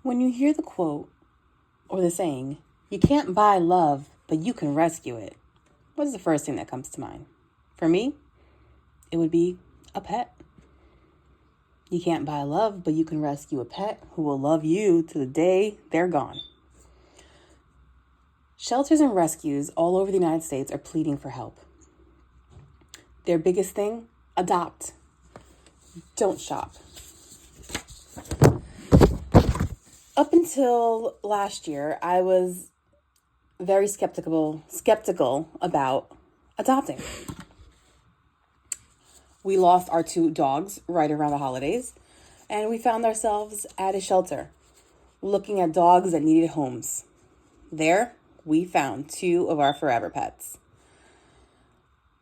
When you hear the quote or the saying, you can't buy love, but you can rescue it, what's the first thing that comes to mind? For me, it would be a pet. You can't buy love, but you can rescue a pet who will love you to the day they're gone. Shelters and rescues all over the United States are pleading for help. Their biggest thing, adopt. Don't shop. Up until last year, I was very skeptical about adopting. We lost our 2 dogs right around the holidays, and we found ourselves at a shelter looking at dogs that needed homes. There, we found 2 of our forever pets.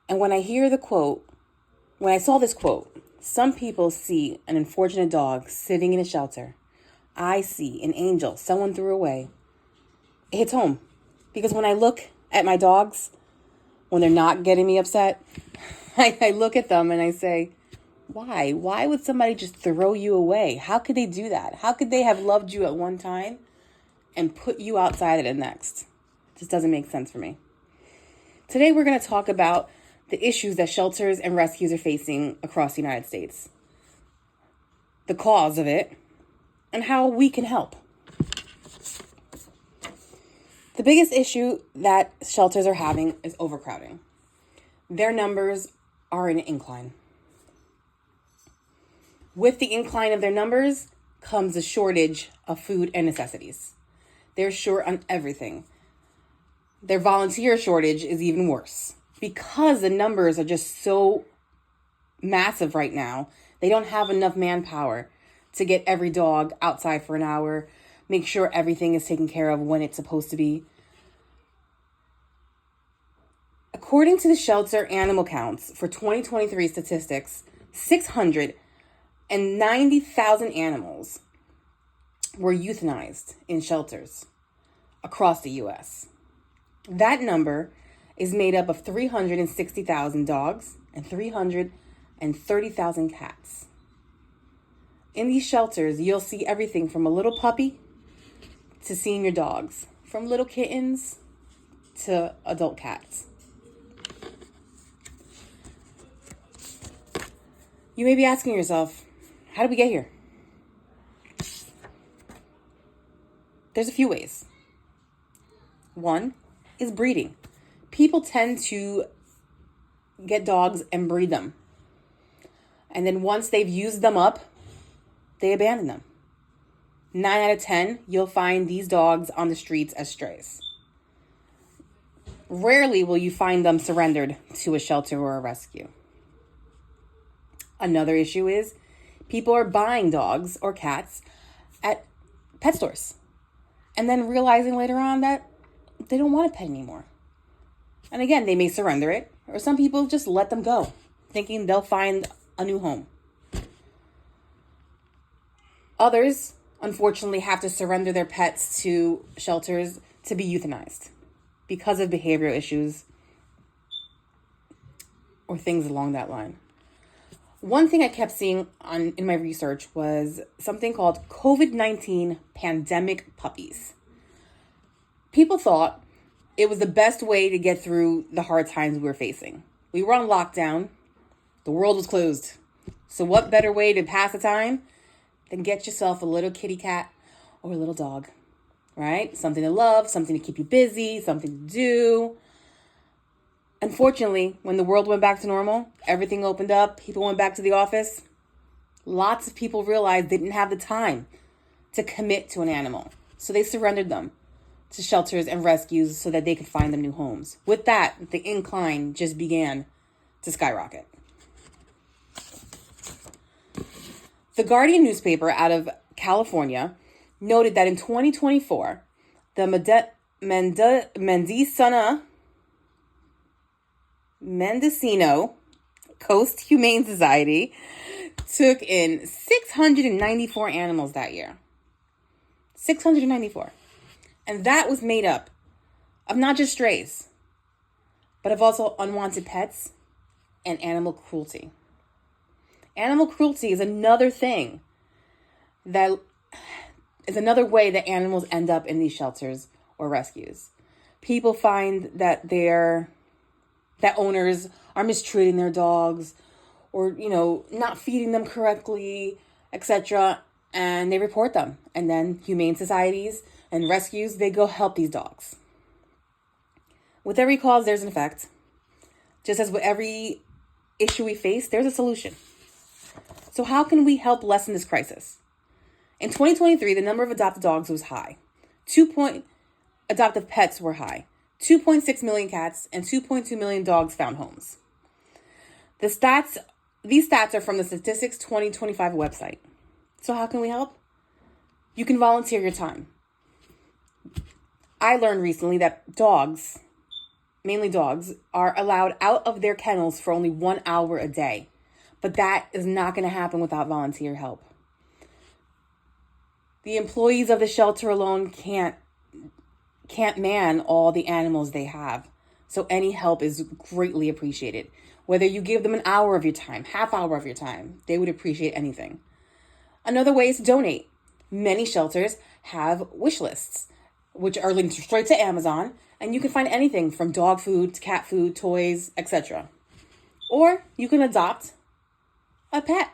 And when I saw this quote, some people see an unfortunate dog sitting in a shelter. I see an angel someone threw away. It hits home. Because when I look at my dogs, when they're not getting me upset, I look at them and I say, why? Why would somebody just throw you away? How could they do that? How could they have loved you at one time and put you outside at the next? It just doesn't make sense for me. Today we're going to talk about the issues that shelters and rescues are facing across the United States, the cause of it, and how we can help. The biggest issue that shelters are having is overcrowding. Their numbers are in an incline. With the incline of their numbers comes a shortage of food and necessities. They're short on everything. Their volunteer shortage is even worse. Because the numbers are just so massive right now, they don't have enough manpower to get every dog outside for an hour, make sure everything is taken care of when it's supposed to be. According to the shelter animal counts for 2023 statistics, 690,000 animals were euthanized in shelters across the U.S. That number is made up of 360,000 dogs and 330,000 cats. In these shelters, you'll see everything from a little puppy to senior dogs, from little kittens to adult cats. You may be asking yourself, how did we get here? There's a few ways. One is breeding. People tend to get dogs and breed them. And then once they've used them up, they abandon them. 9 out of 10, you'll find these dogs on the streets as strays. Rarely will you find them surrendered to a shelter or a rescue. Another issue is people are buying dogs or cats at pet stores and then realizing later on that they don't want a pet anymore. And again, they may surrender it, or some people just let them go, thinking they'll find a new home. Others, unfortunately, have to surrender their pets to shelters to be euthanized because of behavioral issues or things along that line. One thing I kept seeing in my research was something called COVID-19 pandemic puppies. People thought it was the best way to get through the hard times we were facing. We were on lockdown. The world was closed. So what better way to pass the time than get yourself a little kitty cat or a little dog, right? Something to love, something to keep you busy, something to do. Unfortunately, when the world went back to normal, everything opened up, people went back to the office, lots of people realized they didn't have the time to commit to an animal. So they surrendered them to shelters and rescues so that they could find them new homes. With that, the incline just began to skyrocket. The Guardian newspaper out of California noted that in 2024, the Mendocino Coast Humane Society took in 694 animals that year. 694. And that was made up of not just strays, but of also unwanted pets and animal cruelty. Animal cruelty is another thing that is another way that animals end up in these shelters or rescues. People find that owners are mistreating their dogs or, not feeding them correctly, etc. And they report them. And then humane societies and rescues, they go help these dogs. With every cause, there's an effect. Just as with every issue we face, there's a solution. So how can we help lessen this crisis? In 2023, the number of adopted dogs was high. Adoptive pets were high. 2.6 million cats and 2.2 million dogs found homes. These stats are from the Statistics 2025 website. So how can we help? You can volunteer your time. I learned recently that dogs, mainly dogs, are allowed out of their kennels for only 1 hour a day. But that is not going to happen without volunteer help. The employees of the shelter alone can't man all the animals they have. So any help is greatly appreciated. Whether you give them an hour of your time, half hour of your time, they would appreciate anything. Another way is to donate. Many shelters have wish lists, which are linked straight to Amazon, and you can find anything from dog food to cat food, toys, etc. Or you can adopt a pet.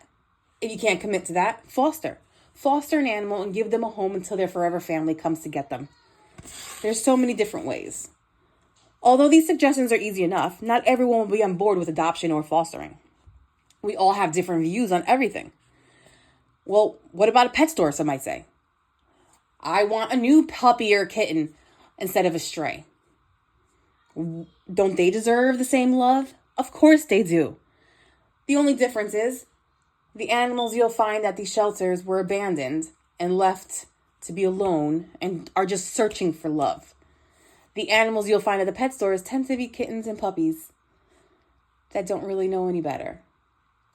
If you can't commit to that, foster. Foster an animal and give them a home until their forever family comes to get them. There's so many different ways. Although these suggestions are easy enough, not everyone will be on board with adoption or fostering. We all have different views on everything. Well, what about a pet store, some might say? I want a new puppy or kitten instead of a stray. Don't they deserve the same love? Of course they do. The only difference is the animals you'll find at these shelters were abandoned and left to be alone and are just searching for love. The animals you'll find at the pet stores tend to be kittens and puppies that don't really know any better.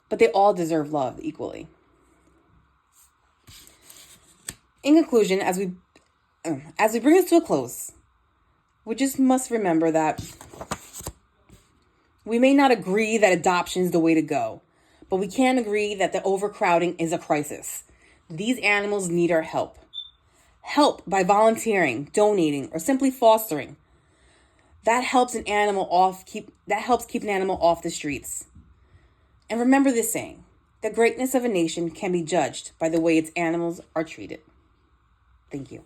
But they all deserve love equally. In conclusion, as we bring this to a close, we just must remember that we may not agree that adoption is the way to go, but we can agree that the overcrowding is a crisis. These animals need our help. Help by volunteering, donating, or simply fostering. That helps keep an animal off the streets. And remember this saying: the greatness of a nation can be judged by the way its animals are treated. Thank you.